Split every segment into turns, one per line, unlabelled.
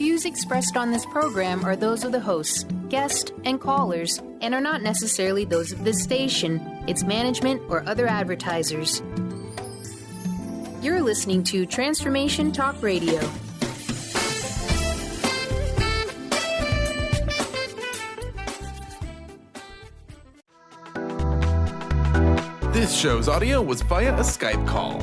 views expressed on this program are those of the hosts, guests, and callers, and are not necessarily those of this station, its management, or other advertisers. You're listening to Transformation Talk Radio.
This show's audio was via a Skype call.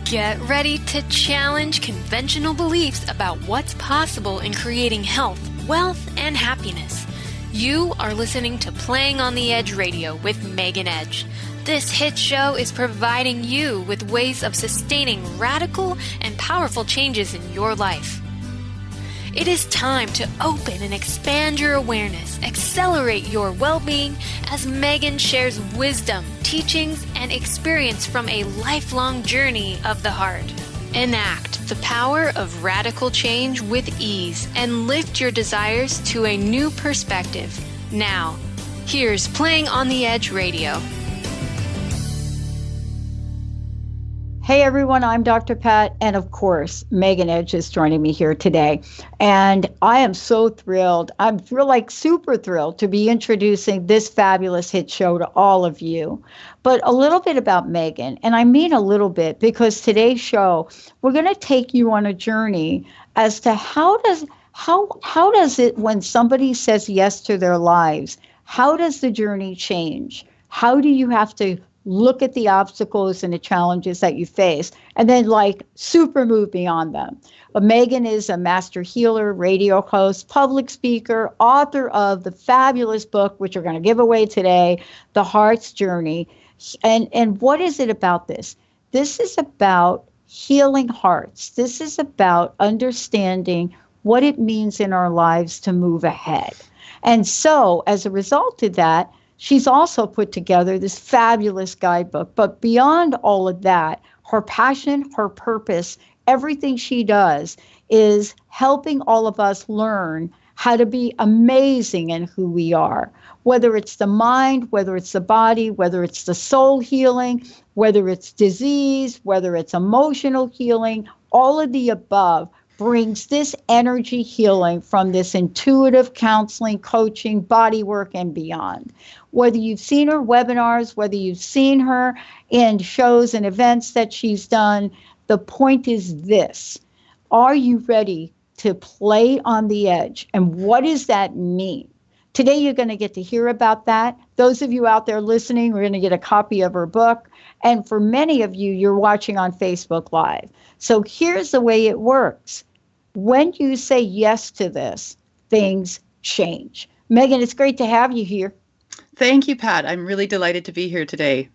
Get ready to challenge conventional beliefs about what's possible in creating health, wealth, and happiness. You are listening to Playing on the Edge Radio with Megan Edge. This hit show is providing you with ways of sustaining radical and powerful changes in your life. It is time to open and expand your awareness, accelerate your well-being as Megan shares wisdom, teachings, and experience from a lifelong journey of the heart. Enact the power of radical change with ease and lift your desires to a new perspective. Now, here's Playing on the Edge Radio.
Hey everyone, I'm Dr. Pat, and of course, Megan Edge is joining me here today. And I am so thrilled. I'm super thrilled to be introducing this fabulous hit show to all of you. But a little bit about Megan, and I mean a little bit because today's show, we're going to take you on a journey as to how does it when somebody says yes to their lives, how does the journey change? How do you have to look at the obstacles and the challenges that you face, and then super move beyond them. But Megan is a master healer, radio host, public speaker, author of the fabulous book, which we're going to give away today, The Heart's Journey. And what is it about this? This is about healing hearts. This is about understanding what it means in our lives to move ahead. And so, as a result of that, she's also put together this fabulous guidebook. But beyond all of that, her passion, her purpose, everything she does is helping all of us learn how to be amazing in who we are. Whether it's the mind, whether it's the body, whether it's the soul healing, whether it's disease, whether it's emotional healing, all of the above brings this energy healing from this intuitive counseling, coaching, body work, and beyond. Whether you've seen her webinars, whether you've seen her in shows and events that she's done, the point is this. Are you ready to play on the edge? And what does that mean? Today, you're going to get to hear about that. Those of you out there listening, we're going to get a copy of her book. And for many of you, you're watching on Facebook Live. So here's the way it works. When you say yes to this, things change. Megan, it's great to have you here.
Thank you, Pat. I'm really delighted to be here today.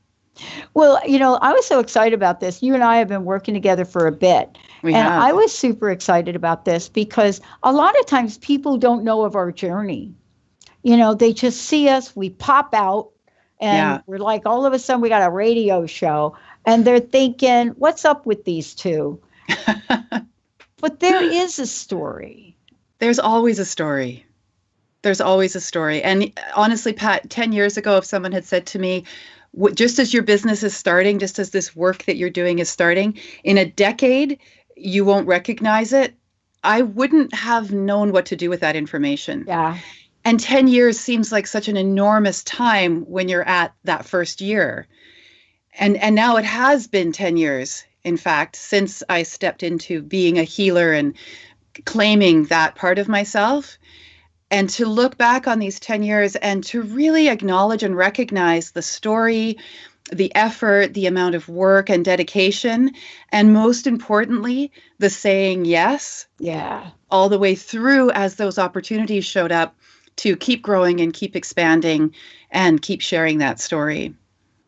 Well, I was so excited about this. You and I have been working together for a bit. I was super excited about this because a lot of times people don't know of our journey. They just see us, we pop out, and we're like, all of a sudden we got a radio show, and they're thinking, what's up with these two? But there is a story.
There's always a story. There's always a story. And honestly, Pat, 10 years ago, if someone had said to me, just as your business is starting, just as this work that you're doing is starting, in a decade, you won't recognize it, I wouldn't have known what to do with that information.
Yeah.
And 10 years seems like such an enormous time when you're at that first year. And now it has been 10 years, in fact, since I stepped into being a healer and claiming that part of myself. And to look back on these 10 years and to really acknowledge and recognize the story, the effort, the amount of work and dedication, and most importantly, the saying yes.
Yeah.
All the way through as those opportunities showed up to keep growing and keep expanding and keep sharing that story.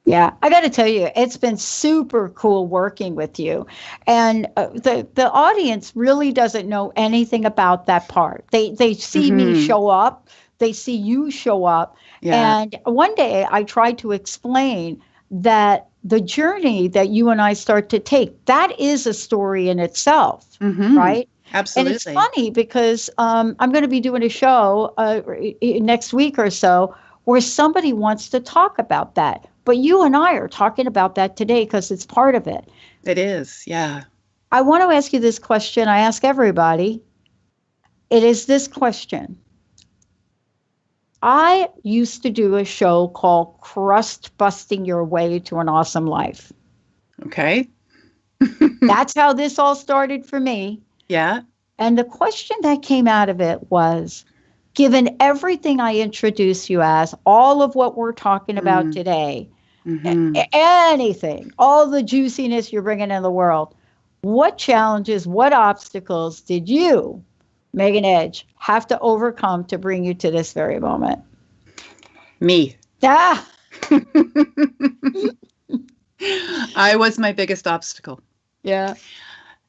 Yeah, I got to tell you, it's been super cool working with you. And the audience really doesn't know anything about that part. They see me show up. They see you show up. Yeah. And one day I tried to explain that the journey that you and I start to take, that is a story in itself, right?
Absolutely.
And it's funny because I'm going to be doing a show next week or so where somebody wants to talk about that. But you and I are talking about that today because it's part of it.
It is, yeah.
I want to ask you this question. I ask everybody. It is this question. I used to do a show called Crust Busting Your Way to an Awesome Life.
Okay.
That's how this all started for me.
Yeah.
And the question that came out of it was, given everything I introduce you as, all of what we're talking about today, anything, all the juiciness you're bringing in the world, what challenges, what obstacles did you, Megan Edge, have to overcome to bring you to this very moment?
Me.
Ah!
I was my biggest obstacle.
Yeah.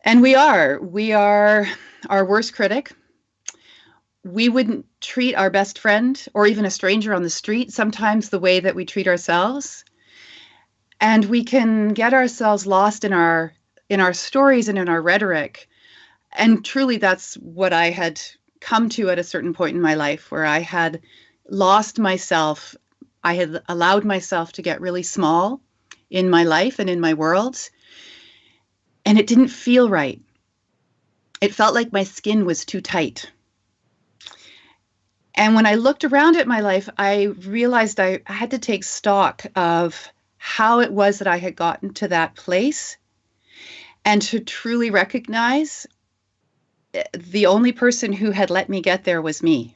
And we are our worst critic. We wouldn't treat our best friend or even a stranger on the street sometimes the way that we treat ourselves. And we can get ourselves lost in our stories and in our rhetoric. And truly, that's what I had come to at a certain point in my life, where I had lost myself. I had allowed myself to get really small in my life and in my world. And it didn't feel right. It felt like my skin was too tight. And when I looked around at my life, I realized I had to take stock of how it was that I had gotten to that place, and to truly recognize the only person who had let me get there was me.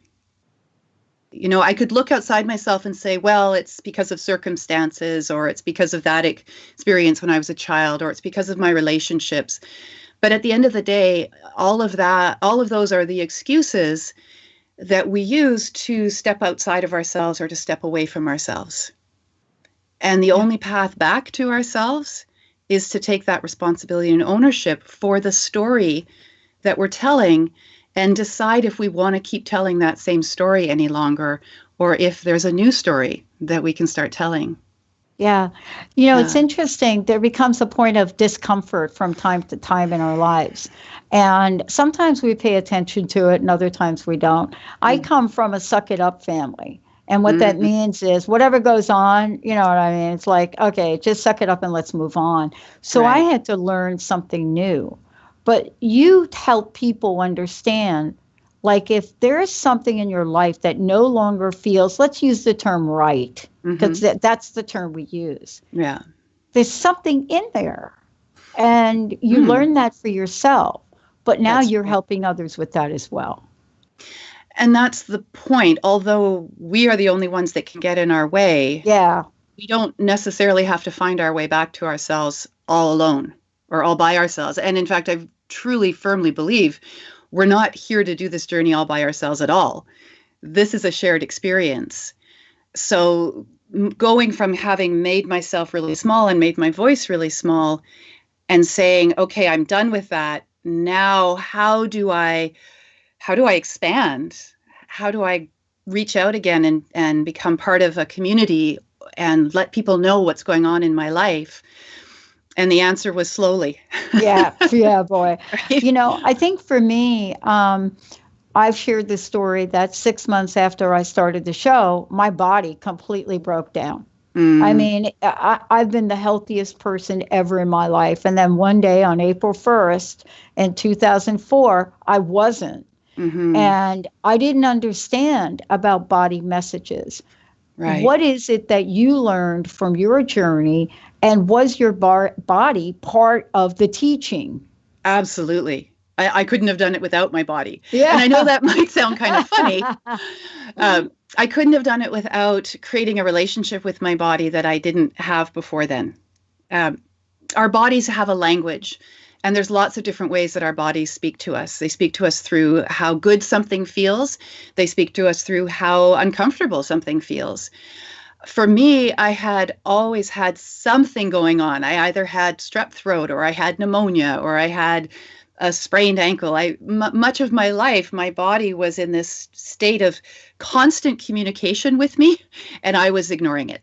You know, I could look outside myself and say, well, it's because of circumstances, or it's because of that experience when I was a child, or it's because of my relationships. But at the end of the day, all of those are the excuses that we use to step outside of ourselves or to step away from ourselves. And the only path back to ourselves is to take that responsibility and ownership for the story that we're telling, and decide if we want to keep telling that same story any longer, or if there's a new story that we can start telling.
Yeah. You know, it's interesting. There becomes a point of discomfort from time to time in our lives. And sometimes we pay attention to it and other times we don't. I come from a suck it up family. And what that means is whatever goes on, you know what I mean? It's like, okay, just suck it up and let's move on. So I had to learn something new. But you help people understand, like, if there is something in your life that no longer feels, let's use the term right, because that's the term we use.
Yeah.
There's something in there. And you learn that for yourself. But now you're helping others with that as well.
And that's the point. Although we are the only ones that can get in our way, we don't necessarily have to find our way back to ourselves all alone or all by ourselves. And in fact, I truly, firmly believe we're not here to do this journey all by ourselves at all. This is a shared experience. So going from having made myself really small and made my voice really small and saying, okay, I'm done with that. Now, how do I expand? How do I reach out again and become part of a community and let people know what's going on in my life? And the answer was slowly.
Yeah, boy. Right? You know, I think for me, I've shared this story that 6 months after I started the show, my body completely broke down. I mean, I've been the healthiest person ever in my life. And then one day on April 1st in 2004, I wasn't. And I didn't understand about body messages. Right. What is it that you learned from your journey, and was your body part of the teaching?
Absolutely. I couldn't have done it without my body. Yeah. And I know that might sound kind of funny. I couldn't have done it without creating a relationship with my body that I didn't have before then. Our bodies have a language. And there's lots of different ways that our bodies speak to us. They speak to us through how good something feels. They speak to us through how uncomfortable something feels. For me, I had always had something going on. I either had strep throat, or I had pneumonia, or I had a sprained ankle. Much of my life, my body was in this state of constant communication with me, and I was ignoring it.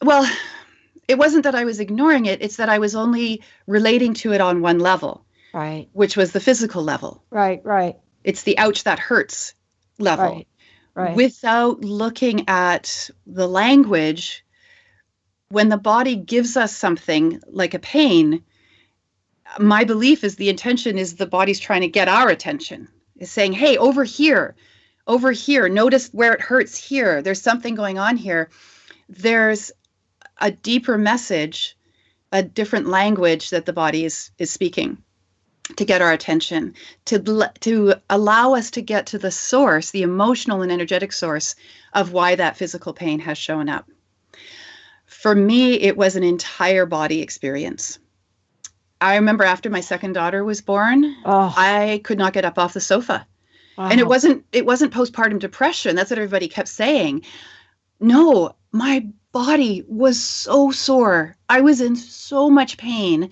Well, it wasn't that I was ignoring it. It's that I was only relating to it on one level, right? Which was the physical level.
Right.
It's the ouch, that hurts level. Right. Without looking at the language, when the body gives us something like a pain, my belief is the intention is the body's trying to get our attention. It's saying, hey, over here, notice where it hurts here. There's something going on here. There's a deeper message, a different language that the body is speaking to get our attention, to allow us to get to the source, the emotional and energetic source of why that physical pain has shown up. For me, it was an entire body experience. I remember after my second daughter was born, I could not get up off the sofa. Wow. And it wasn't postpartum depression. That's what everybody kept saying. No, my body was so sore. I was in so much pain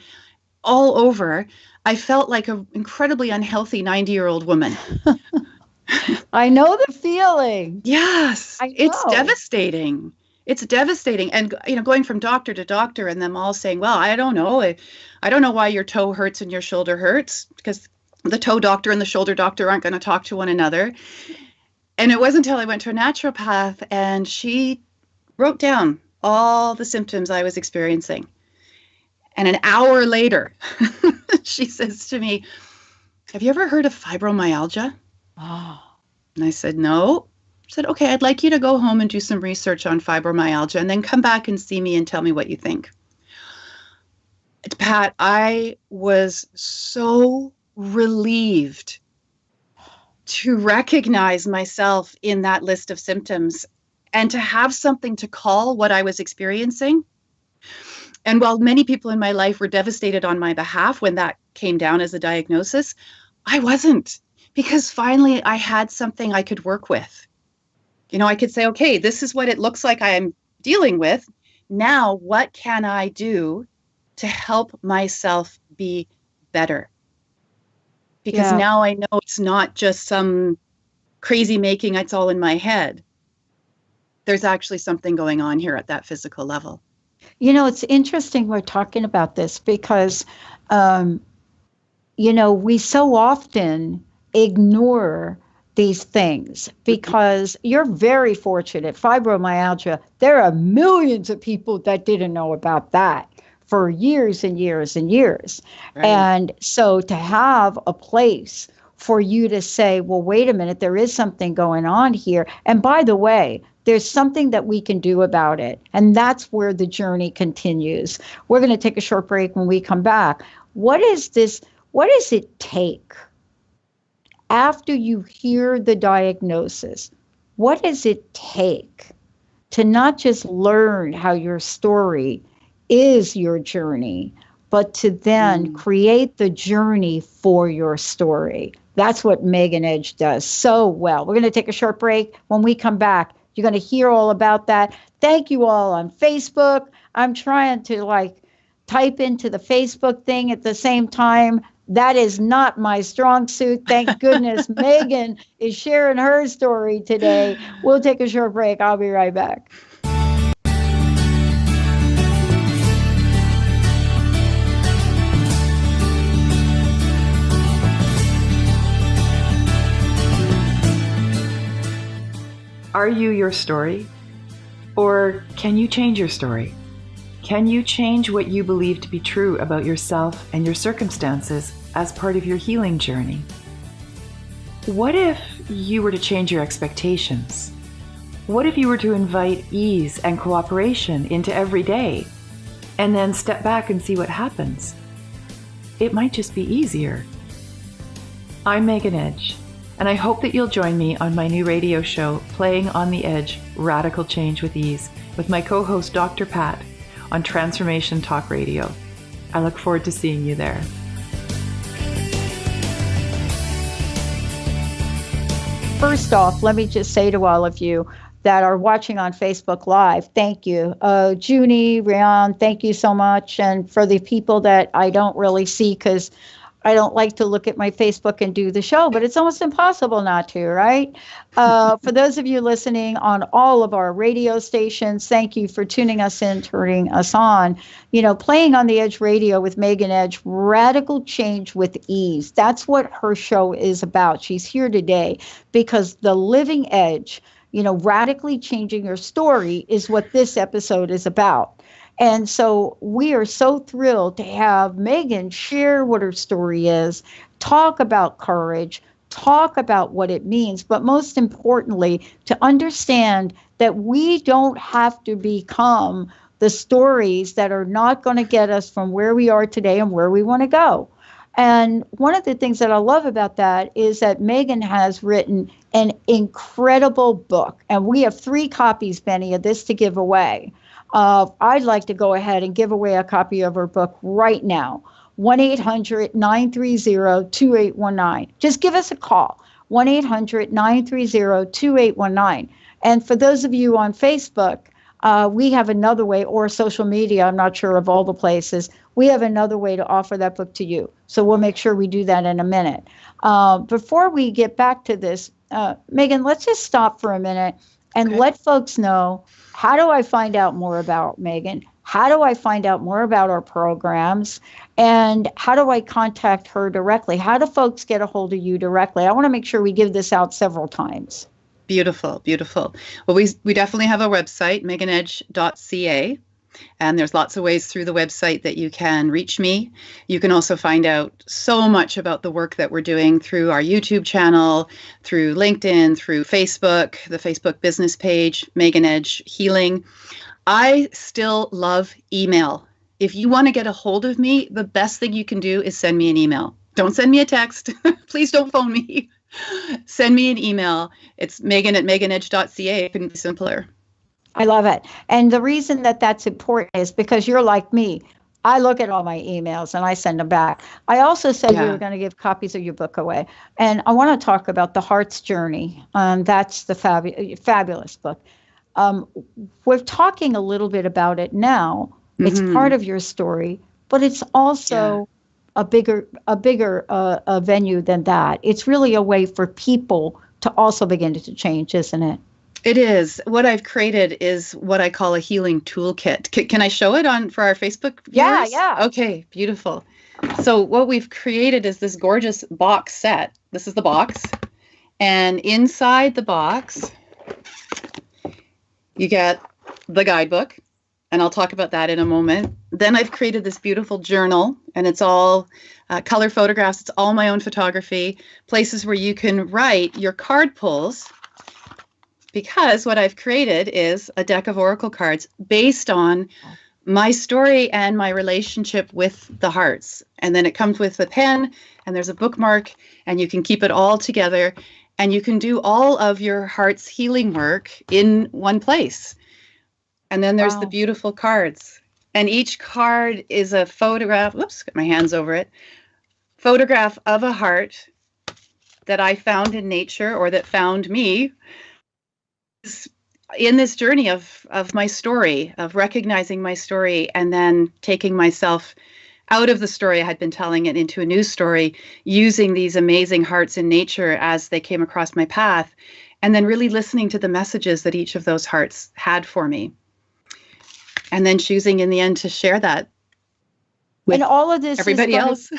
all over. I felt like an incredibly unhealthy 90-year-old woman.
I know the feeling.
Yes, it's devastating. It's devastating. And, going from doctor to doctor and them all saying, well, I don't know why your toe hurts and your shoulder hurts, because the toe doctor and the shoulder doctor aren't going to talk to one another. And it wasn't until I went to a naturopath and she wrote down all the symptoms I was experiencing. And an hour later, she says to me, have you ever heard of fibromyalgia? Oh. And I said, no. She said, okay, I'd like you to go home and do some research on fibromyalgia and then come back and see me and tell me what you think. Pat, I was so relieved to recognize myself in that list of symptoms and to have something to call what I was experiencing. And while many people in my life were devastated on my behalf when that came down as a diagnosis, I wasn't, because finally I had something I could work with. I could say, okay, this is what it looks like I am dealing with. Now, what can I do to help myself be better? Because now I know it's not just some crazy making, it's all in my head. There's actually something going on here at that physical level.
It's interesting we're talking about this because, we so often ignore these things because you're very fortunate. Fibromyalgia, there are millions of people that didn't know about that for years and years and years. Right. And so to have a place for you to say, well, wait a minute, there is something going on here. And by the way, there's something that we can do about it. And that's where the journey continues. We're going to take a short break. When we come back, what does it take after you hear the diagnosis? What does it take to not just learn how your story is your journey, but to then create the journey for your story? That's what Megan Edge does so well. We're going to take a short break. When we come back, you're going to hear all about that. Thank you all on Facebook. I'm trying to type into the Facebook thing at the same time. That is not my strong suit. Thank goodness Megan is sharing her story today. We'll take a short break. I'll be right back.
Are you your story? Or can you change your story? Can you change what you believe to be true about yourself and your circumstances as part of your healing journey? What if you were to change your expectations? What if you were to invite ease and cooperation into every day and then step back and see what happens? It might just be easier. I'm Megan Edge, and I hope that you'll join me on my new radio show, Playing on the Edge, Radical Change with Ease, with my co-host Dr. Pat on Transformation Talk Radio. I look forward to seeing you there.
First off, let me just say to all of you that are watching on Facebook Live, thank you. Junie, Rian, thank you so much. And for the people that I don't really see because I don't like to look at my Facebook and do the show, but it's almost impossible not to, right? For those of you listening on all of our radio stations, thank you for tuning us in, turning us on. Playing on the Edge Radio with Megan Edge, radical change with ease. That's what her show is about. She's here today because the living edge, radically changing your story is what this episode is about. And so we are so thrilled to have Megan share what her story is, talk about courage, talk about what it means, but most importantly, to understand that we don't have to become the stories that are not going to get us from where we are today and where we want to go. And one of the things that I love about that is that Megan has written an incredible book. And we have 3 copies, Benny, of this to give away. I'd like to go ahead and give away a copy of her book right now. 1-800-930-2819. Just give us a call. 1-800-930-2819. And for those of you on Facebook, we have another way, or social media, I'm not sure of all the places, we have another way to offer that book to you. So we'll make sure we do that in a minute. Before we get back to this, Megan, let's just stop for a minute and let folks know, how do I find out more about Megan? How do I find out more about our programs? And how do I contact her directly? How do folks get a hold of you directly? I want to make sure we give this out several times.
Beautiful, beautiful. Well, we definitely have a website, meganedge.ca. And there's lots of ways through the website that you can reach me. You can also find out so much about the work that we're doing through our YouTube channel, through LinkedIn, through Facebook, the Facebook business page, Megan Edge Healing. I still love email. If you want to get a hold of me, the best thing you can do is send me an email. Don't send me a text. Please don't phone me. Send me an email. It's megan@meganedge.ca. It couldn't be simpler.
I love it. And the reason that that's important is because you're like me. I look at all my emails and I send them back. I also said we were going to give copies of your book away. And I want to talk about The Heart's Journey. That's the fabulous book. We're talking a little bit about it now. It's part of your story, but it's also a bigger venue than that. It's really a way for people to also begin to change, isn't it?
It is. What I've created is what I call a healing toolkit. Can I show it for our Facebook viewers?
Yeah.
Okay, beautiful. So what we've created is this gorgeous box set. This is the box. And inside the box, you get the guidebook. And I'll talk about that in a moment. Then I've created this beautiful journal, and it's all color photographs. It's all my own photography, places where you can write your card pulls. Because what I've created is a deck of oracle cards based on my story and my relationship with the hearts. And then it comes with a pen, and there's a bookmark, and you can keep it all together. And you can do all of your heart's healing work in one place. And then there's the beautiful cards. And each card is a photograph. Whoops, get my hands over it. Photograph of a heart that I found in nature, or that found me in this journey of my story, of recognizing my story, and then taking myself out of the story I had been telling it into a new story, using these amazing hearts in nature as they came across my path, and then really listening to the messages that each of those hearts had for me. And then choosing in the end to share that with
and all of this
everybody else.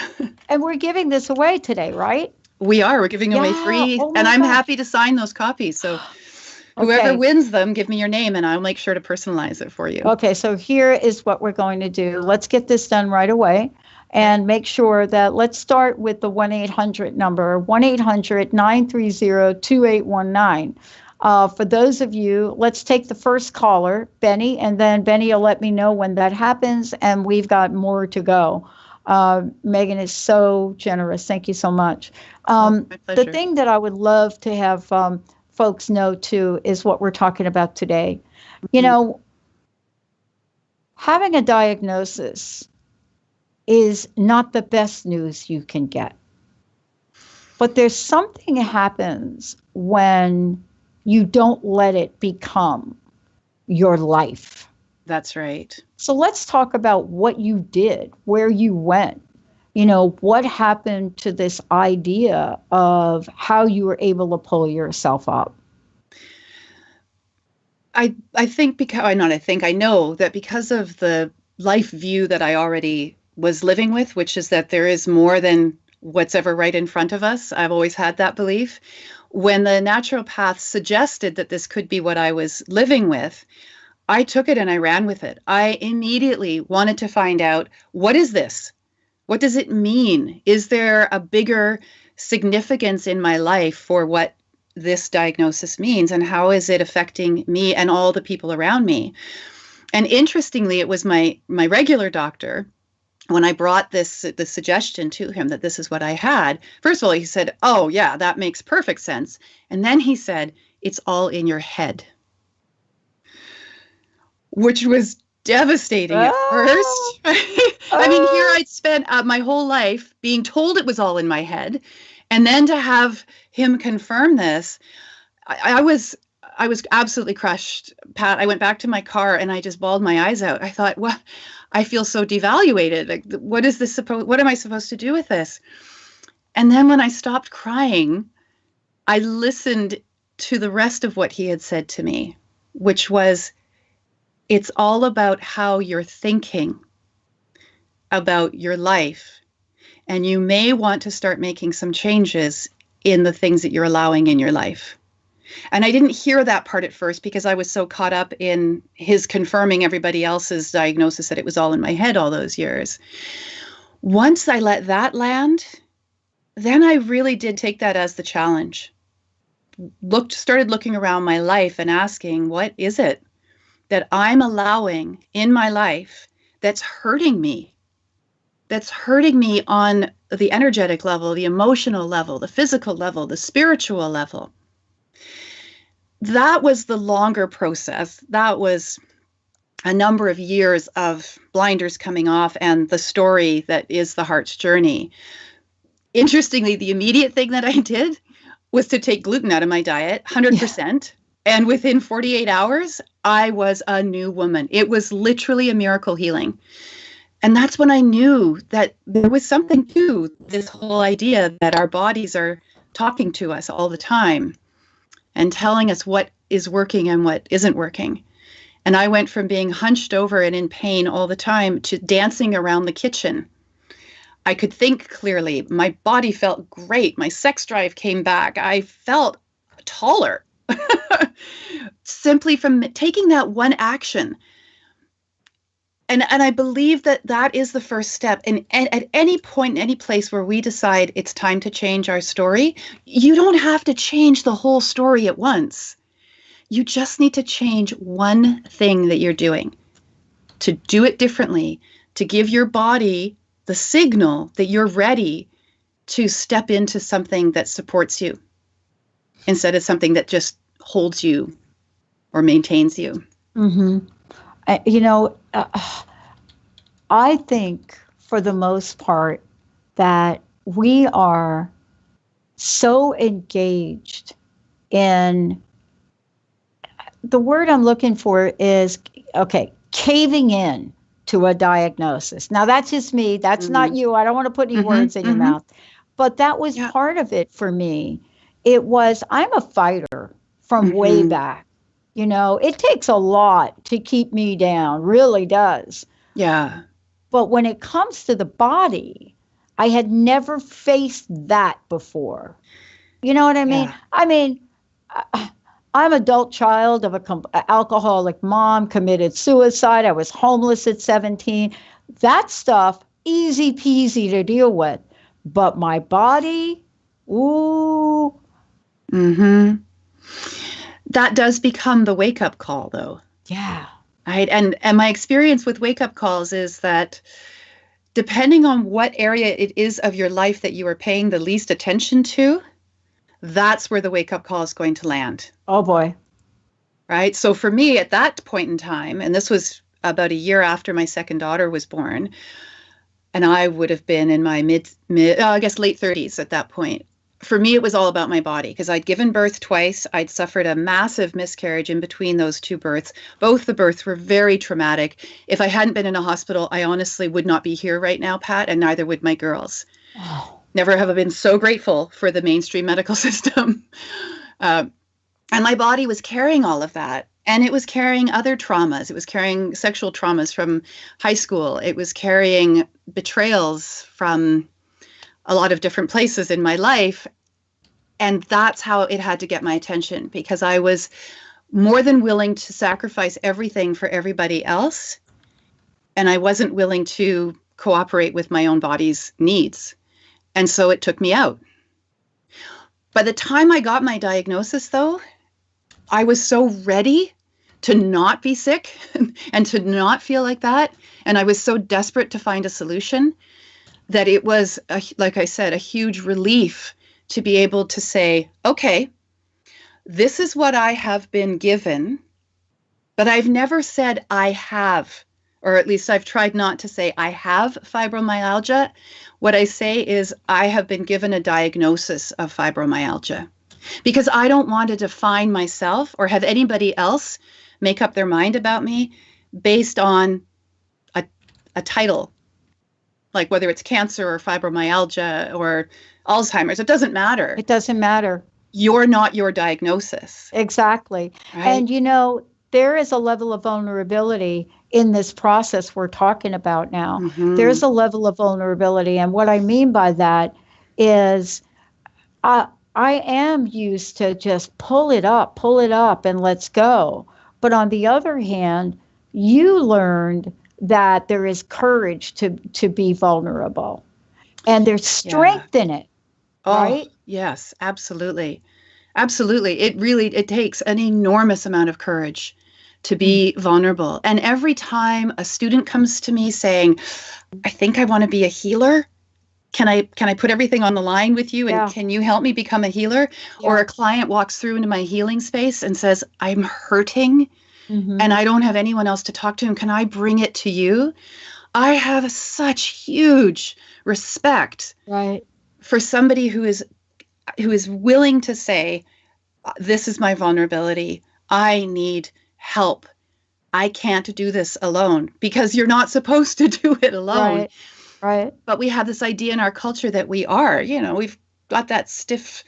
And we're giving this away today, right?
We're giving away 3. And I'm happy to sign those copies. So whoever wins them, give me your name and I'll make sure to personalize it for you. Okay,
so here is what we're going to do. Let's get this done right away and make sure that, let's start with the 1-800 number, 1-800-930-2819. For those of you, let's take the first caller, Benny, and then Benny will let me know when that happens, and we've got more to go. Megan is so generous. Thank you so much.
My pleasure.
The thing that I would love to have folks know, too, is what we're talking about today. You know, having a diagnosis is not the best news you can get. But there's something that happens when you don't let it become your life.
That's right.
So let's talk about what you did, where you went, you know, what happened to this idea of how you were able to pull yourself up.
I know that because of the life view that I already was living with, which is that there is more than what's ever right in front of us. I've always had that belief. When the naturopath suggested that this could be what I was living with, I took it and I ran with it. I immediately wanted to find out, what is this? What does it mean? Is there a bigger significance in my life for what this diagnosis means, and how is it affecting me and all the people around me? And interestingly, it was my regular doctor, when I brought the suggestion to him that this is what I had. First of all, he said, "Oh yeah, that makes perfect sense." And then he said, "It's all in your head," which was devastating at first. I mean, here I'd spent my whole life being told it was all in my head, and then to have him confirm this, I was absolutely crushed, Pat. I went back to my car and I just bawled my eyes out. I thought, well, I feel so devaluated. Like, what am I supposed to do with this? And then when I stopped crying, I listened to the rest of what he had said to me, which was, it's all about how you're thinking about your life. And you may want to start making some changes in the things that you're allowing in your life. And I didn't hear that part at first because I was so caught up in his confirming everybody else's diagnosis that it was all in my head all those years. Once I let that land, then I really did take that as the challenge. Started looking around my life and asking, what is it that I'm allowing in my life that's hurting me? That's hurting me on the energetic level, the emotional level, the physical level, the spiritual level. That was the longer process. That was a number of years of blinders coming off and the story that is the heart's journey. Interestingly, the immediate thing that I did was to take gluten out of my diet, 100%. Yeah. And within 48 hours, I was a new woman. It was literally a miracle healing. And that's when I knew that there was something to this whole idea that our bodies are talking to us all the time and telling us what is working and what isn't working. And I went from being hunched over and in pain all the time to dancing around the kitchen. I could think clearly. My body felt great. My sex drive came back. I felt taller simply from taking that one action. And I believe that is the first step. And at any point, in any place where we decide it's time to change our story, you don't have to change the whole story at once. You just need to change one thing that you're doing, to do it differently, to give your body the signal that you're ready to step into something that supports you instead of something that just holds you or maintains you.
Mm-hmm. I think for the most part that we are so engaged in, the word I'm looking for is, caving in to a diagnosis. Now that's just me. That's not you. I don't want to put any words in your mouth. But that was part of it for me. It was, I'm a fighter from way back. It takes a lot to keep me down, really does. Yeah. But when it comes to the body, I had never faced that before. You know what I mean? Yeah. I mean, I'm adult child of an alcoholic mom, committed suicide. I was homeless at 17. That stuff, easy peasy to deal with. But my body, ooh.
Mm-hmm. That does become the wake-up call, though.
Yeah.
Right. And my experience with wake-up calls is that depending on what area it is of your life that you are paying the least attention to, that's where the wake-up call is going to land.
Oh, boy.
Right. So for me at that point in time, and this was about a year after my second daughter was born, and I would have been in my late 30s at that point. For me, it was all about my body because I'd given birth twice. I'd suffered a massive miscarriage in between those two births. Both the births were very traumatic. If I hadn't been in a hospital, I honestly would not be here right now, Pat, and neither would my girls. Oh. Never have I been so grateful for the mainstream medical system. And my body was carrying all of that. And it was carrying other traumas. It was carrying sexual traumas from high school. It was carrying betrayals from a lot of different places in my life. And that's how it had to get my attention, because I was more than willing to sacrifice everything for everybody else. And I wasn't willing to cooperate with my own body's needs. And so it took me out. By the time I got my diagnosis, though, I was so ready to not be sick and to not feel like that. And I was so desperate to find a solution that it was, like I said, a huge relief to be able to say, okay, this is what I have been given, but I've never said I have, or at least I've tried not to say I have fibromyalgia. What I say is I have been given a diagnosis of fibromyalgia, because I don't want to define myself or have anybody else make up their mind about me based on a title, like whether it's cancer or fibromyalgia or Alzheimer's. It doesn't matter.
It doesn't matter.
You're not your diagnosis.
Exactly.
Right?
And, you know, there is a level of vulnerability in this process we're talking about now.
Mm-hmm.
There's a level of vulnerability. And what I mean by that is I am used to just pull it up, and let's go. But on the other hand, you learned that there is courage to be vulnerable, and there's strength in it, right?
Yes, absolutely. Absolutely. It takes an enormous amount of courage to be vulnerable. And every time a student comes to me saying, I think I want to be a healer, can I put everything on the line with you, and can you help me become a healer? Yeah. Or a client walks through into my healing space and says, I'm hurting and I don't have anyone else to talk to, and can I bring it to you? I have such huge respect for somebody who is willing to say, this is my vulnerability. I need help. I can't do this alone, because you're not supposed to do it alone.
Right.
But we have this idea in our culture that we are, we've got that stiff,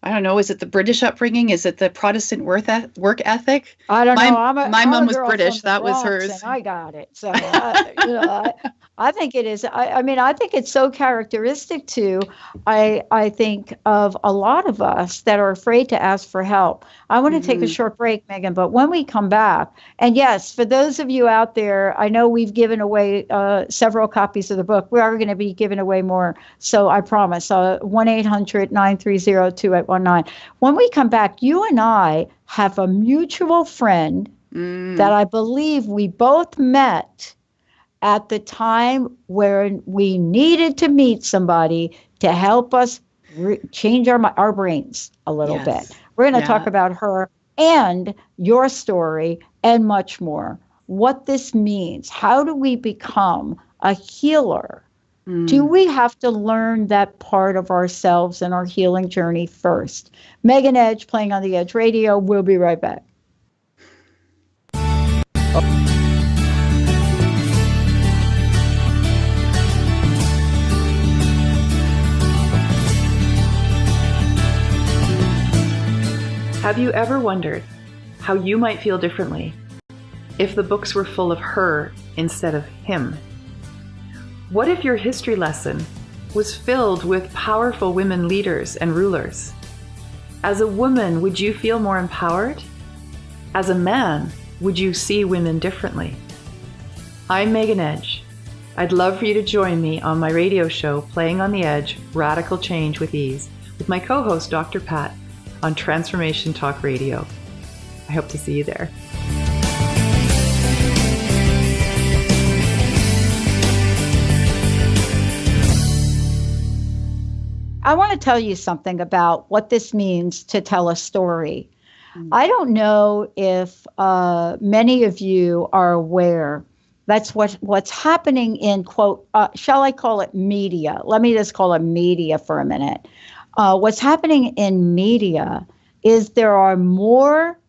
I don't know, is it the British upbringing? Is it the Protestant work ethic?
I don't know.
My mom was British. That was hers.
I got it. So, I think it is. I mean, I think it's so characteristic to, I think, of a lot of us that are afraid to ask for help. I want to take a short break, Megan, but when we come back, and yes, for those of you out there, I know we've given away several copies of the book. We are going to be giving away more. So I promise, 1-800-930-2819. When we come back, you and I have a mutual friend that I believe we both met at the time where we needed to meet somebody to help us change our brains a little bit. We're going to talk about her and your story and much more. What this means. How do we become a healer? Do we have to learn that part of ourselves in our healing journey first? Megan Edge, Playing on the Edge Radio. We'll be right back.
Have you ever wondered how you might feel differently if the books were full of her instead of him? What if your history lesson was filled with powerful women leaders and rulers? As a woman, would you feel more empowered? As a man, would you see women differently? I'm Megan Edge. I'd love for you to join me on my radio show, Playing on the Edge, Radical Change with Ease, with my co-host, Dr. Pat, on Transformation Talk Radio. I hope to see you there.
I want to tell you something about what this means to tell a story. I don't know if many of you are aware. That's what's happening in, quote, shall I call it media? Let me just call it media for a minute. What's happening in media is there are more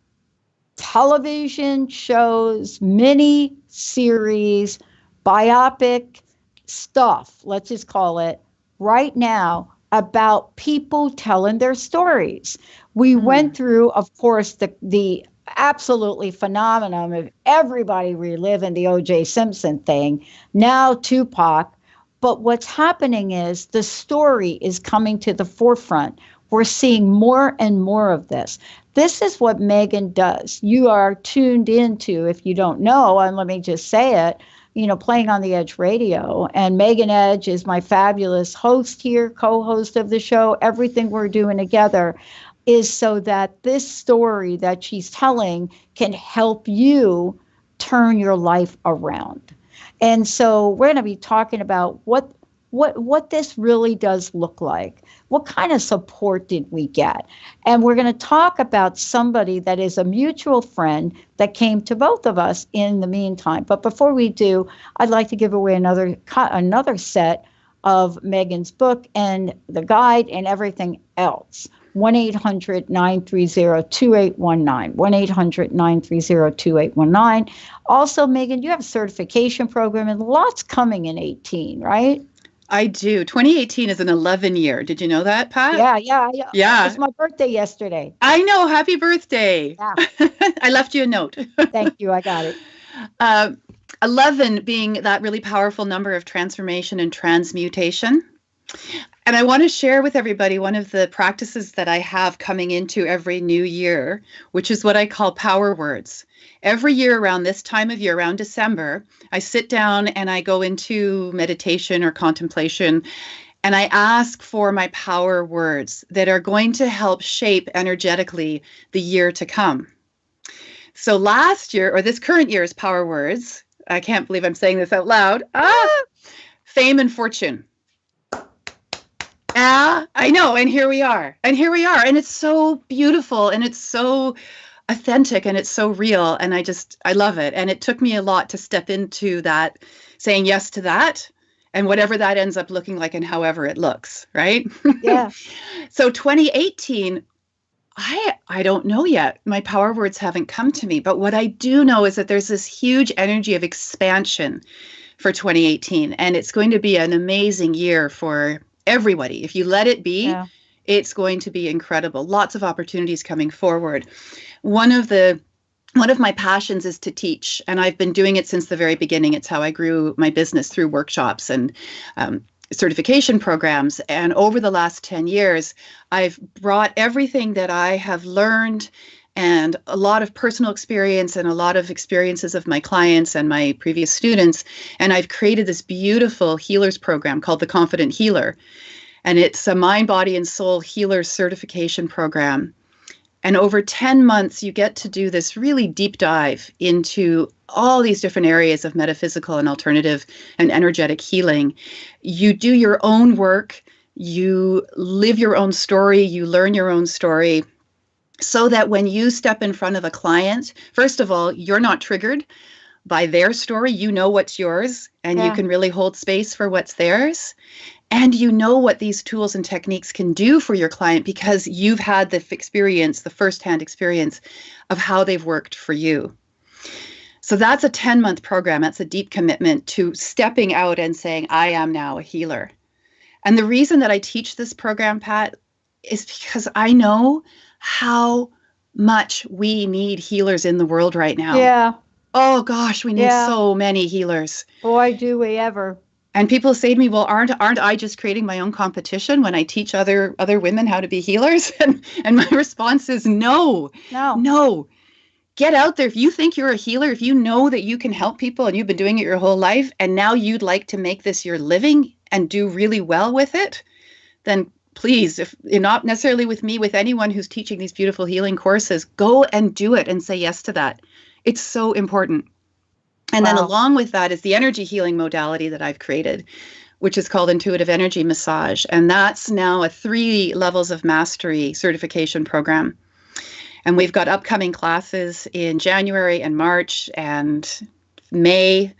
television shows, mini series, biopic stuff, let's just call it, right now about people telling their stories. We went through, of course, the absolutely phenomenon of everybody reliving the O.J. Simpson thing, now Tupac. But what's happening is the story is coming to the forefront. We're seeing more and more of this. This is what Megan does. You are tuned into, if you don't know, and let me just say it, Playing on the Edge Radio. And Megan Edge is my fabulous host here, co-host of the show. Everything we're doing together is so that this story that she's telling can help you turn your life around. And so we're going to be talking about what this really does look like. What kind of support did we get? And we're going to talk about somebody that is a mutual friend that came to both of us in the meantime. But before we do, I'd like to give away another set of Megan's book and the guide and everything else. 1-800-930-2819. 1-800-930-2819. Also, Megan, you have a certification program and lots coming in 2018, right?
I do. 2018 is an 11 year. Did you know that, Pat?
Yeah. It was my birthday yesterday.
I know. Happy birthday.
Yeah.
I left you a note.
Thank you. I got it.
11 being that really powerful number of transformation and transmutation. And I want to share with everybody one of the practices that I have coming into every new year, which is what I call power words. Every year around this time of year, around December, I sit down and I go into meditation or contemplation, and I ask for my power words that are going to help shape energetically the year to come. So last year, or this current year's power words, I can't believe I'm saying this out loud, fame and fortune. I know, and here we are. And it's so beautiful, and it's so authentic, and it's so real, and I love it. And it took me a lot to step into that, saying yes to that, and whatever that ends up looking like and however it looks, right?
Yeah.
So 2018, I don't know yet. My power words haven't come to me, but what I do know is that there's this huge energy of expansion for 2018, and it's going to be an amazing year for everybody. If you let it be, it's going to be incredible. Lots of opportunities coming forward. One of my passions is to teach, and I've been doing it since the very beginning. It's how I grew my business, through workshops and certification programs. And over the last 10 years, I've brought everything that I have learned and a lot of personal experience and a lot of experiences of my clients and my previous students. And I've created this beautiful healers program called the Confident Healer. And it's a mind, body, and soul healer certification program. And over 10 months, you get to do this really deep dive into all these different areas of metaphysical and alternative and energetic healing. You do your own work, you live your own story, you learn your own story, so that when you step in front of a client, first of all, you're not triggered by their story. You know what's yours, and you can really hold space for what's theirs. And you know what these tools and techniques can do for your client because you've had the experience, the firsthand experience of how they've worked for you. So that's a 10-month program. That's a deep commitment to stepping out and saying, I am now a healer. And the reason that I teach this program, Pat, is because I know how much we need healers in the world right now.
Yeah.
Oh gosh, we need so many healers.
Boy, do we ever.
And people say to me, well, aren't I just creating my own competition when I teach other women how to be healers? And my response is no. Get out there. If you think you're a healer, if you know that you can help people and you've been doing it your whole life, and now you'd like to make this your living and do really well with it, then please, if you're not necessarily with me, with anyone who's teaching these beautiful healing courses, go and do it and say yes to that. It's so important. And then along with that is the energy healing modality that I've created, which is called Intuitive Energy Massage. And that's now a 3 levels of mastery certification program. And we've got upcoming classes in January and March and May,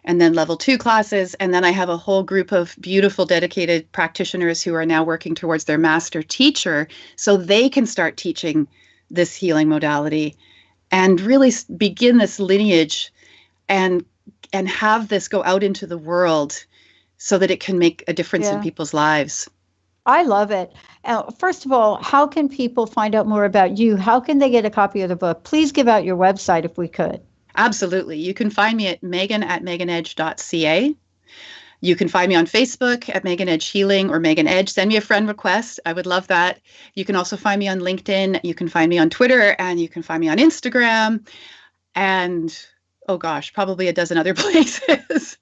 and then level 2 classes. And then I have a whole group of beautiful, dedicated practitioners who are now working towards their master teacher so they can start teaching this healing modality and really begin this lineage and have this go out into the world so that it can make a difference in people's lives.
I love it. First of all, how can people find out more about you? How can they get a copy of the book? Please give out your website if we could.
Absolutely. You can find me at megan@meganedge.ca. You can find me on Facebook at Megan Edge Healing or Megan Edge. Send me a friend request. I would love that. You can also find me on LinkedIn. You can find me on Twitter, and you can find me on Instagram. And, oh gosh, probably a dozen other places.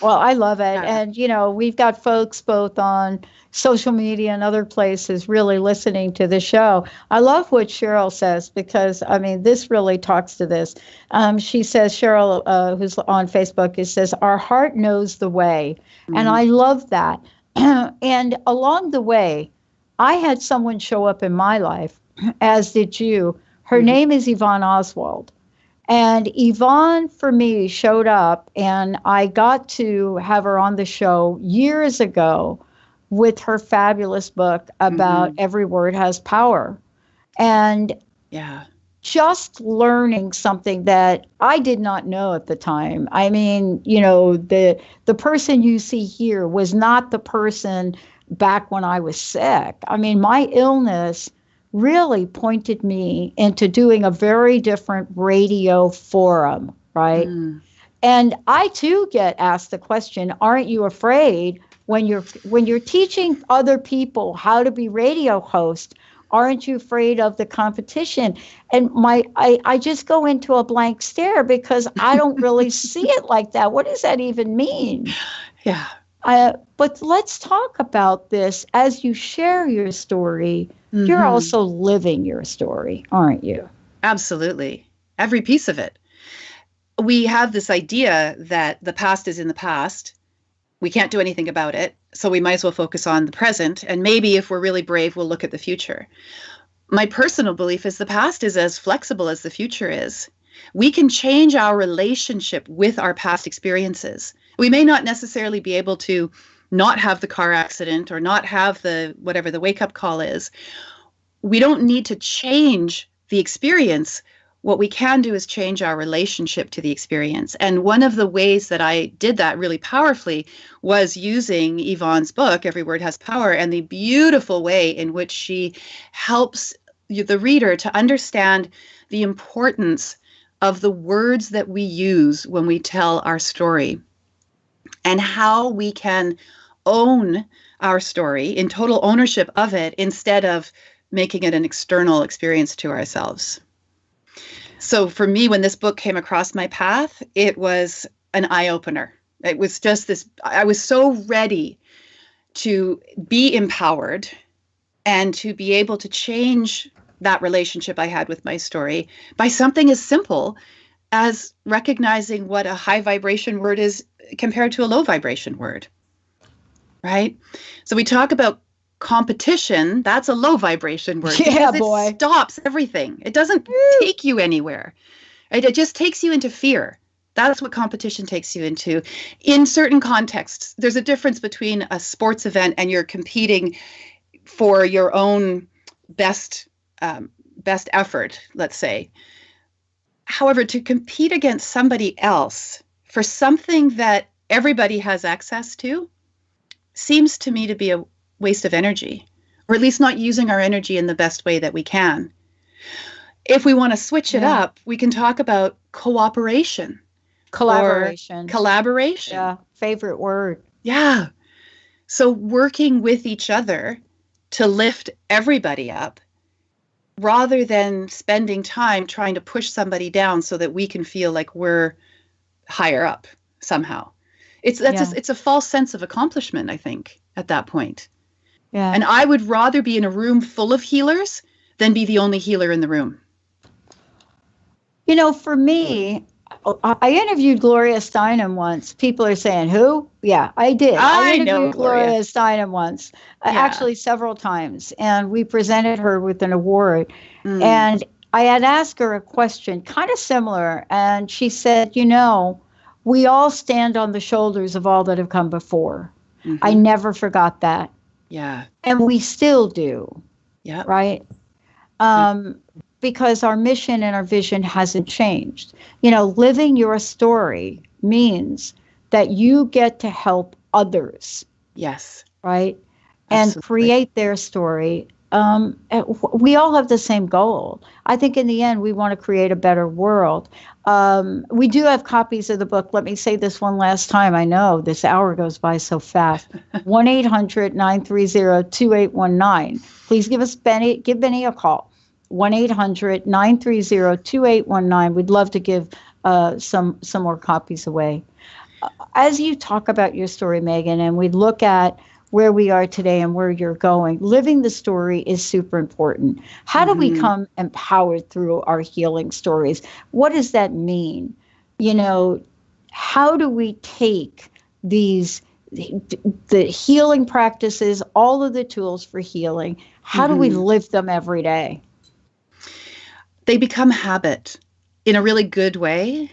Well, I love it. And, we've got folks both on social media and other places really listening to the show. I love what Cheryl says because, this really talks to this. She says, Cheryl, who's on Facebook, it says, our heart knows the way. Mm-hmm. And I love that. And along the way, I had someone show up in my life, as did you. Her mm-hmm. name is Yvonne Oswald. And Yvonne, for me, showed up, and I got to have her on the show years ago with her fabulous book about mm-hmm. every word has power. And just learning something that I did not know at the time. The person you see here was not the person back when I was sick. My illness really pointed me into doing a very different radio forum, right? Mm. And I too get asked the question, aren't you afraid when you're teaching other people how to be radio hosts, aren't you afraid of the competition? And I just go into a blank stare because I don't really see it like that. What does that even mean?
Yeah.
But let's talk about this as you share your story. Mm-hmm. You're also living your story, aren't you?
Absolutely. Every piece of it. We have this idea that the past is in the past. We can't do anything about it. So we might as well focus on the present. And maybe if we're really brave, we'll look at the future. My personal belief is the past is as flexible as the future is. We can change our relationship with our past experiences. We may not necessarily be able to not have the car accident or not have whatever the wake-up call is. We don't need to change the experience. What we can do is change our relationship to the experience. And one of the ways that I did that really powerfully was using Yvonne's book, Every Word Has Power, and the beautiful way in which she helps the reader to understand the importance of the words that we use when we tell our story and how we can own our story in total ownership of it instead of making it an external experience to ourselves. So for me, when this book came across my path, it was an eye-opener. It was just this, I was so ready to be empowered and to be able to change that relationship I had with my story by something as simple as recognizing what a high vibration word is compared to a low vibration word, right? So we talk about competition, that's a low vibration word.
Yeah,
because
boy.
It stops everything. It doesn't take you anywhere. It just takes you into fear. That's what competition takes you into. In certain contexts, there's a difference between a sports event and you're competing for your own best effort, let's say. However, to compete against somebody else for something that everybody has access to seems to me to be a waste of energy, or at least not using our energy in the best way that we can. If we want to switch it up, we can talk about cooperation.
Collaboration.
Collaboration.
Favorite word.
Yeah. So working with each other to lift everybody up rather than spending time trying to push somebody down so that we can feel like we're higher up somehow. It's a false sense of accomplishment, I think, at that point. Yeah. And I would rather be in a room full of healers than be the only healer in the room.
For me, I interviewed Gloria Steinem once. People are saying, who? Yeah, I did. I interviewed Gloria Steinem once, actually several times. And we presented her with an award. Mm. And I had asked her a question kind of similar. And she said, we all stand on the shoulders of all that have come before. Mm-hmm. I never forgot that.
Yeah.
And we still do.
Yeah.
Right? Because our mission and our vision hasn't changed. Living your story means that you get to help others.
Yes.
Right?
Absolutely.
And create their story we all have the same goal. I think in the end, we want to create a better world. We do have copies of the book. Let me say this one last time. I know this hour goes by so fast. 1-800-930-2819. Please give Benny a call. 1-800-930-2819. We'd love to give some more copies away. As you talk about your story, Megan, and we look at where we are today and where you're going, living the story is super important. How do we become empowered through our healing stories? What does that mean? How do we take the healing practices, all of the tools for healing, how do we live them every day?
They become habit in a really good way.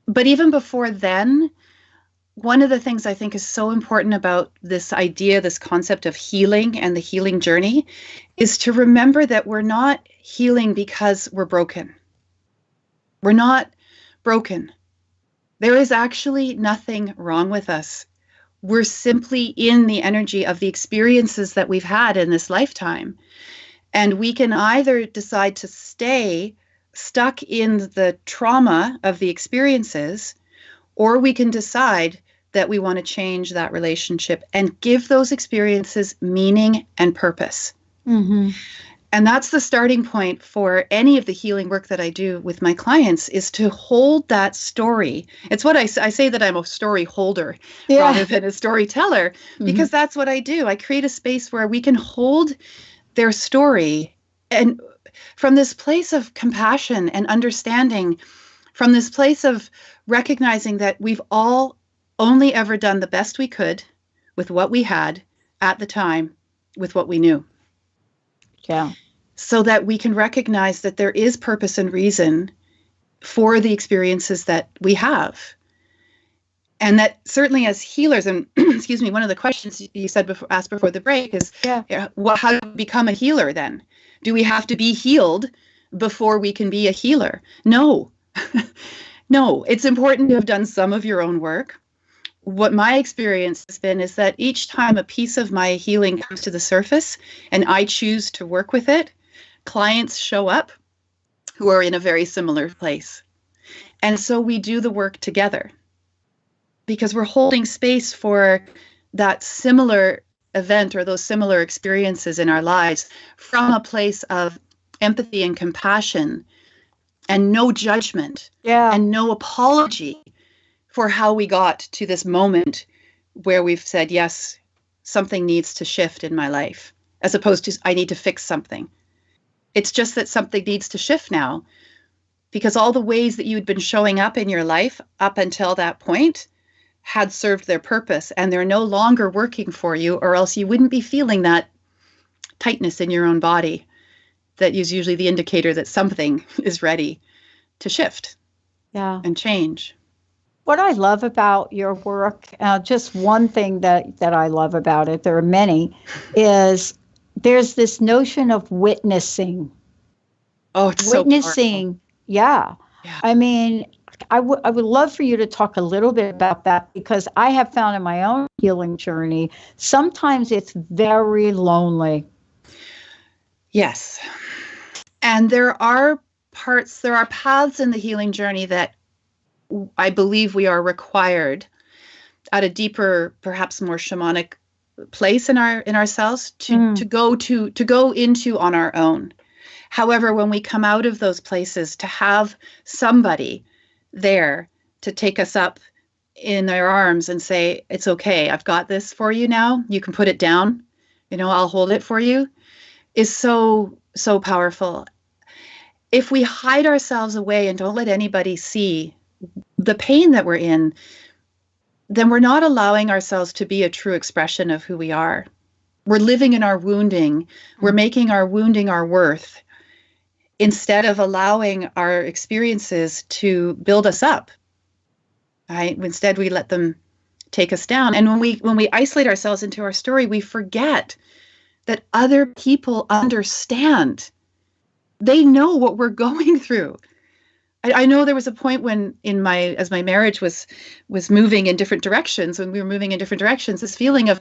But even before then, one of the things I think is so important about this idea, this concept of healing and the healing journey, is to remember that we're not healing because we're broken. We're not broken. There is actually nothing wrong with us. We're simply in the energy of the experiences that we've had in this lifetime. And we can either decide to stay stuck in the trauma of the experiences, or we can decide that we want to change that relationship and give those experiences meaning and purpose. Mm-hmm. And that's the starting point for any of the healing work that I do with my clients, is to hold that story. It's what I say that I'm a story holder rather than a storyteller, because that's what I do. I create a space where we can hold their story, and from this place of compassion and understanding, from this place of recognizing that we've all only ever done the best we could with what we had at the time, with what we knew.
Yeah.
So that we can recognize that there is purpose and reason for the experiences that we have. And that certainly as healers, and excuse me, one of the questions you asked before the break is, how do we become a healer then? Do we have to be healed before we can be a healer? No. No, it's important to have done some of your own work. What my experience has been is that each time a piece of my healing comes to the surface and I choose to work with it, clients show up who are in a very similar place. And so we do the work together because we're holding space for that similar event or those similar experiences in our lives from a place of empathy and compassion and no judgment and no apology for how we got to this moment where we've said, yes, something needs to shift in my life, as opposed to I need to fix something. It's just that something needs to shift now, because all the ways that you'd been showing up in your life up until that point had served their purpose, and they're no longer working for you, or else you wouldn't be feeling that tightness in your own body. That is usually the indicator that something is ready to shift and change.
What I love about your work, just one thing that I love about it, there are many, is there's this notion of witnessing.
Oh, it's
witnessing. So I mean, I would love for you to talk a little bit about that, because I have found in my own healing journey, sometimes it's very lonely.
Yes. And there are paths in the healing journey that I believe we are required at a deeper, perhaps more shamanic place in ourselves to go into on our own. However, when we come out of those places, to have somebody there to take us up in their arms and say, it's okay, I've got this for you now. You can put it down. I'll hold it for you, is so, so powerful. If we hide ourselves away and don't let anybody see the pain that we're in, then we're not allowing ourselves to be a true expression of who we are. We're living in our wounding. We're making our wounding our worth, instead of allowing our experiences to build us up. Right? Instead, we let them take us down. And when we isolate ourselves into our story, we forget that other people understand. They know what we're going through. I know there was a point when as my marriage was moving in different directions, when we were moving in different directions, this feeling of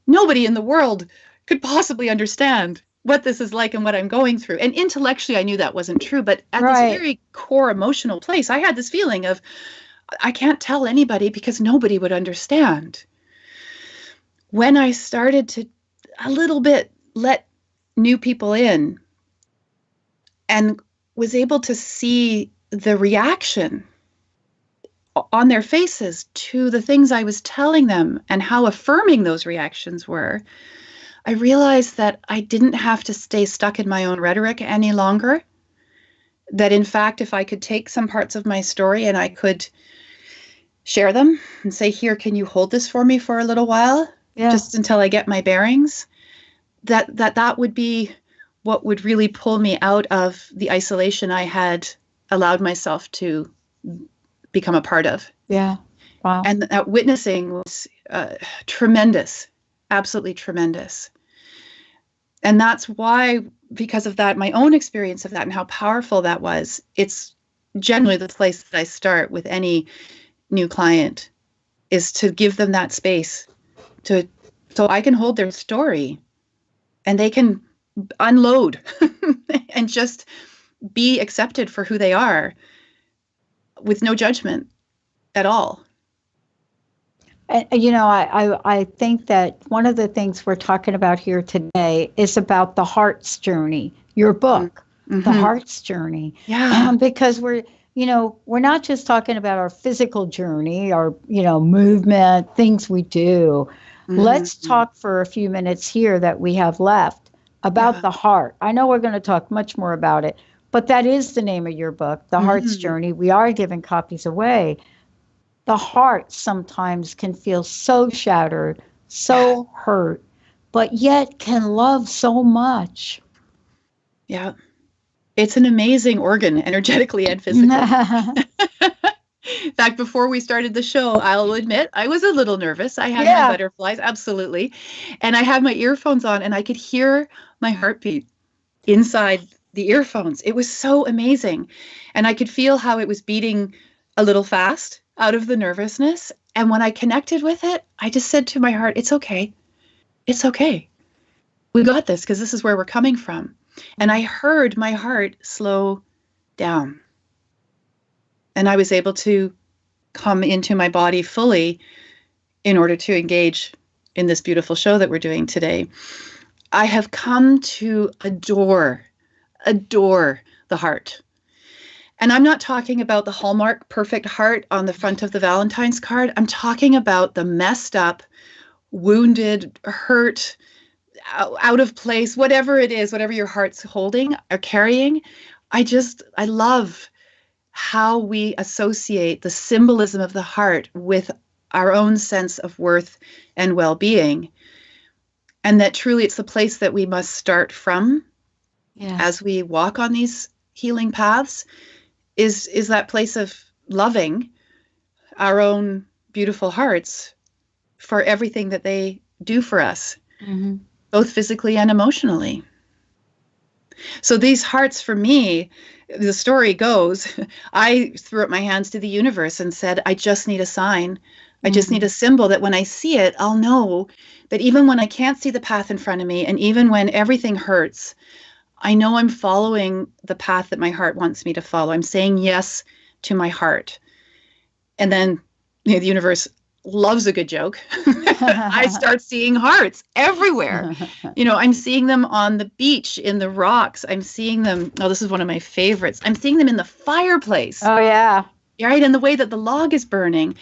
nobody in the world could possibly understand what this is like and what I'm going through. And intellectually, I knew that wasn't true. But at
Right.
this very core emotional place, I had this feeling of, I can't tell anybody because nobody would understand. When I started to a little bit let new people in and was able to see the reaction on their faces to the things I was telling them and how affirming those reactions were, I realized that I didn't have to stay stuck in my own rhetoric any longer. That in fact, if I could take some parts of my story and I could share them and say, here, can you hold this for me for a little while?
Yeah.
Just until I get my bearings, that would be what would really pull me out of the isolation I had allowed myself to become a part of.
Yeah. Wow.
And that witnessing was tremendous, absolutely tremendous. And that's why, because of that, my own experience of that and how powerful that was, it's generally the place that I start with any new client, is to give them that space so I can hold their story and they can unload and just be accepted for who they are with no judgment at all.
And, I think that one of the things we're talking about here today is about the heart's journey, your book, The Heart's Journey.
Yeah.
Because we're not just talking about our physical journey, our, movement, things we do. Let's talk for a few minutes here that we have left about the heart. I know we're going to talk much more about it, but that is the name of your book, The Heart's Journey. We are giving copies away. The heart sometimes can feel so shattered, so hurt, but yet can love so much.
Yeah. It's an amazing organ, energetically and physically. In fact, before we started the show, I'll admit I was a little nervous. I had my butterflies, absolutely. And I had my earphones on and I could hear my heartbeat inside the earphones. It was so amazing. And I could feel how it was beating a little fast out of the nervousness. And when I connected with it, I just said to my heart, it's okay. It's okay. We got this because this is where we're coming from. And I heard my heart slow down. And I was able to come into my body fully in order to engage in this beautiful show that we're doing today. I have come to adore the heart. And I'm not talking about the Hallmark perfect heart on the front of the Valentine's card. I'm talking about the messed up, wounded, hurt, out of place, whatever it is, whatever your heart's holding or carrying. I love how we associate the symbolism of the heart with our own sense of worth and well-being. And that truly it's the place that we must start from as we walk on these healing paths, is that place of loving our own beautiful hearts for everything that they do for us, both physically and emotionally. So these hearts, for me, the story goes, I threw up my hands to the universe and said, I just need a sign. I just need a symbol that when I see it, I'll know that even when I can't see the path in front of me, and even when everything hurts, I know I'm following the path that my heart wants me to follow. I'm saying yes to my heart. And then the universe loves a good joke. I start seeing hearts everywhere. I'm seeing them on the beach, in the rocks. I'm seeing them. Oh, this is one of my favorites. I'm seeing them in the fireplace.
Oh, yeah.
Right. And the way that the log is burning.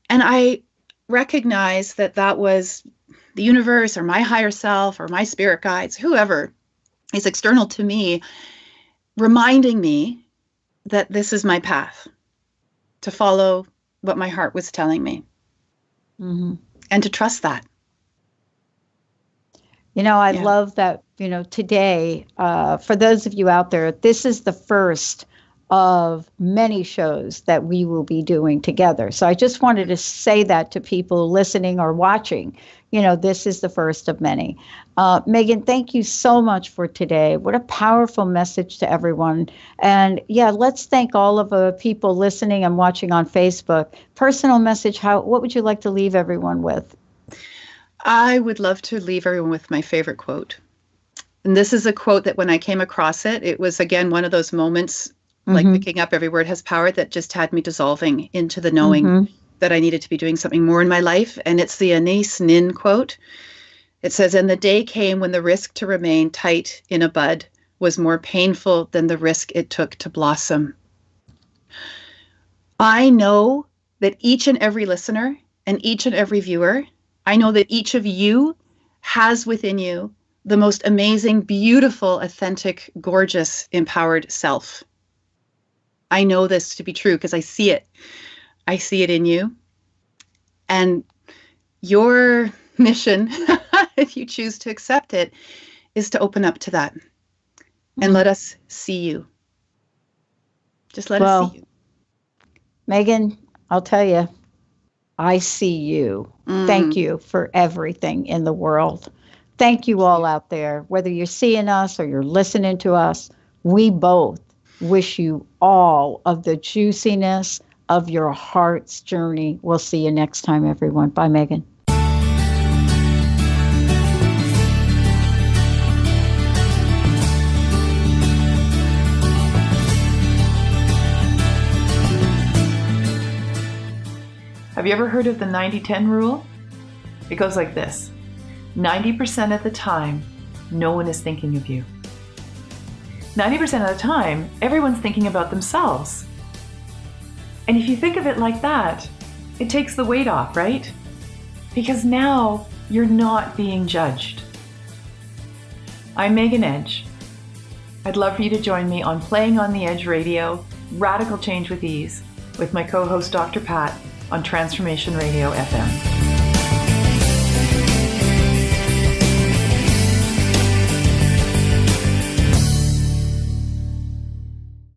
And I recognize that was the universe or my higher self or my spirit guides, whoever is external to me, reminding me that this is my path, to follow what my heart was telling me, and to trust that.
I love that, today, for those of you out there, this is the first of many shows that we will be doing together. So I just wanted to say that to people listening or watching. This is the first of many. Megan, thank you so much for today. What a powerful message to everyone. And let's thank all of the people listening and watching on Facebook. Personal message, what would you like to leave everyone with?
I would love to leave everyone with my favorite quote. And this is a quote that when I came across it, it was, again, one of those moments, like picking up every word has power, that just had me dissolving into the knowing that I needed to be doing something more in my life. And it's the Anais Nin quote. It says, "And the day came when the risk to remain tight in a bud was more painful than the risk it took to blossom." I know that each and every listener and each and every viewer, I know that each of you has within you the most amazing, beautiful, authentic, gorgeous, empowered self. I know this to be true because I see it. I see it in you. And your mission, if you choose to accept it, is to open up to that and let us see you. Just let us see you.
Megan, I'll tell you, I see you. Thank you for everything in the world. Thank you all out there, whether you're seeing us or you're listening to us. We both wish you all of the juiciness of your heart's journey. We'll see you next time, everyone. Bye, Megan.
Have you ever heard of the 90-10 rule? It goes like this. 90% of the time, no one is thinking of you. 90% of the time, everyone's thinking about themselves. And if you think of it like that, it takes the weight off, right? Because now you're not being judged. I'm Megan Edge. I'd love for you to join me on Playing on the Edge Radio, Radical Change with Ease, with my co-host Dr. Pat on Transformation Radio FM.